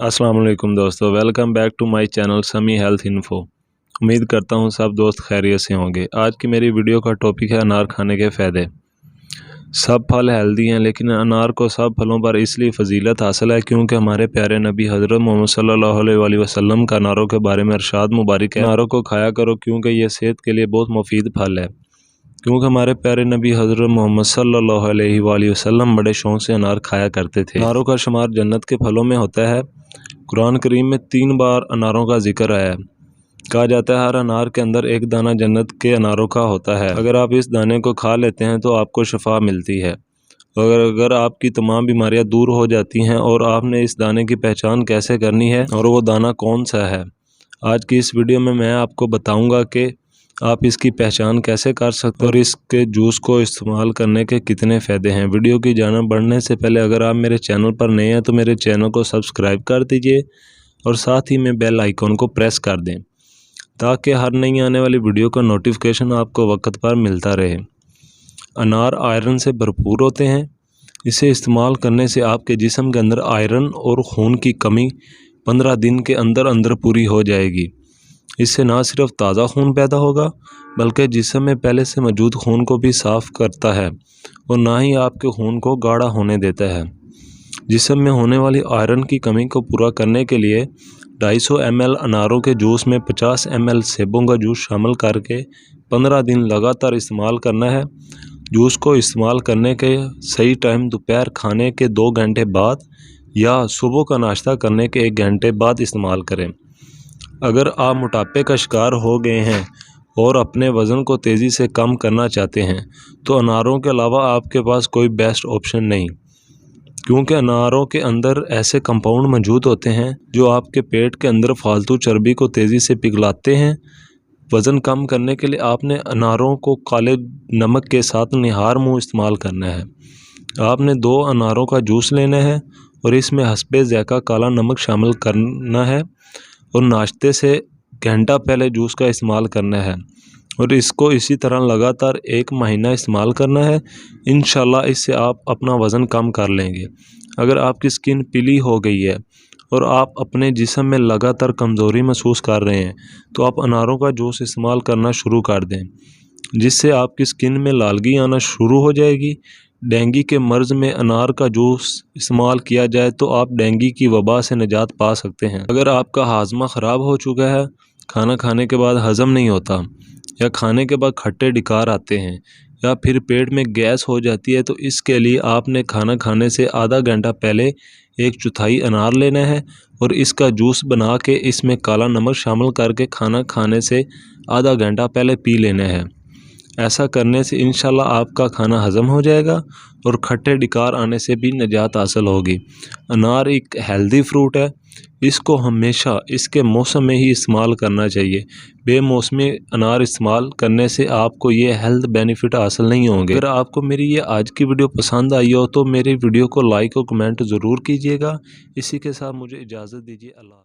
अस्सलाम वालेकुम दोस्तों, welcome back to my channel Sami health info. उम्मीद करता हूँ सब दोस्त खैरियत से होंगे। आज की मेरी वीडियो का टॉपिक है अनार खाने के फ़ायदे। सब फल हेल्दी हैं, लेकिन अनार को सब फलों पर इसलिए फजीलत हासिल है क्योंकि हमारे प्यारे नबी हज़रत मोहम्मद सल्लल्लाहु अलैहि वसल्लम का अनारों के बारे में इरशाद मुबारक है, अनारों को खाया करो क्योंकि यह सेहत के लिए बहुत मुफीद फल है। क्योंकि हमारे प्यारे नबी हज़रत मोहम्मद सल्लल्लाहु अलैहि वसल्लम बड़े शौक़ से अनार खाया करते थे। अनारों का शुमार जन्नत के फलों में होता है। कुरान करीम में 3 बार अनारों का जिक्र आया है। कहा जाता है हर अनार के अंदर एक दाना जन्नत के अनारों का होता है। अगर आप इस दाने को खा लेते हैं तो आपको शफा मिलती है। अगर आपकी तमाम बीमारियां दूर हो जाती हैं। और आपने इस दाने की पहचान कैसे करनी है और वो दाना कौन सा है, आज की इस वीडियो में मैं आपको बताऊंगा कि आप इसकी पहचान कैसे कर सकते हैं और इसके जूस को इस्तेमाल करने के कितने फ़ायदे हैं। वीडियो की जानिब बढ़ने से पहले अगर आप मेरे चैनल पर नए हैं तो मेरे चैनल को सब्सक्राइब कर दीजिए और साथ ही में बेल आइकॉन को प्रेस कर दें ताकि हर नई आने वाली वीडियो का नोटिफिकेशन आपको वक्त पर मिलता रहे। अनार आयरन से भरपूर होते हैं। इसे इस्तेमाल करने से आपके जिस्म के अंदर आयरन और खून की कमी 15 दिन के अंदर अंदर पूरी हो जाएगी। इससे ना सिर्फ ताज़ा खून पैदा होगा बल्कि जिस्म में पहले से मौजूद खून को भी साफ़ करता है और ना ही आपके खून को गाढ़ा होने देता है। जिस्म में होने वाली आयरन की कमी को पूरा करने के लिए 250 ml अनारों के जूस में 50 ml सेबों का जूस शामिल करके 15 दिन लगातार इस्तेमाल करना है। जूस को इस्तेमाल करने के सही टाइम दोपहर खाने के 2 घंटे बाद या सुबह का नाश्ता करने के 1 घंटे बाद इस्तेमाल करें। अगर आप मोटापे का शिकार हो गए हैं और अपने वज़न को तेज़ी से कम करना चाहते हैं तो अनारों के अलावा आपके पास कोई बेस्ट ऑप्शन नहीं, क्योंकि अनारों के अंदर ऐसे कंपाउंड मौजूद होते हैं जो आपके पेट के अंदर फालतू चर्बी को तेज़ी से पिघलाते हैं। वज़न कम करने के लिए आपने अनारों को काले नमक के साथ निहार मुँह इस्तेमाल करना है। आपने 2 अनारों का जूस लेना है और इसमें हस्बे ज़ायक़ा काला नमक शामिल करना है और नाश्ते से घंटा पहले जूस का इस्तेमाल करना है और इसको इसी तरह लगातार 1 महीना इस्तेमाल करना है। इंशाल्लाह इससे आप अपना वज़न कम कर लेंगे। अगर आपकी स्किन पीली हो गई है और आप अपने जिस्म में लगातार कमज़ोरी महसूस कर रहे हैं तो आप अनारों का जूस इस्तेमाल करना शुरू कर दें, जिससे आपकी स्किन में लालगी आना शुरू हो जाएगी। डेंगू के मर्ज़ में अनार का जूस इस्तेमाल किया जाए तो आप डेंगू की वबा से निजात पा सकते हैं। अगर आपका हाजमा ख़राब हो चुका है, खाना खाने के बाद हज़म नहीं होता या खाने के बाद खट्टे डिकार आते हैं या फिर पेट में गैस हो जाती है तो इसके लिए आपने खाना खाने से आधा घंटा पहले 1/4 अनार लेना है और इसका जूस बना के इसमें काला नमक शामिल करके खाना खाने से आधा घंटा पहले पी लेना है। ऐसा करने से इंशाल्लाह आपका खाना हज़म हो जाएगा और खट्टे डिकार आने से भी निजात हासिल होगी। अनार एक हेल्दी फ्रूट है, इसको हमेशा इसके मौसम में ही इस्तेमाल करना चाहिए। बेमौसमी अनार इस्तेमाल करने से आपको ये हेल्थ बेनिफिट हासिल नहीं होंगे। अगर आपको मेरी ये आज की वीडियो पसंद आई हो तो मेरी वीडियो को लाइक और कमेंट ज़रूर कीजिएगा। इसी के साथ मुझे इजाज़त दीजिए। अल्लाह।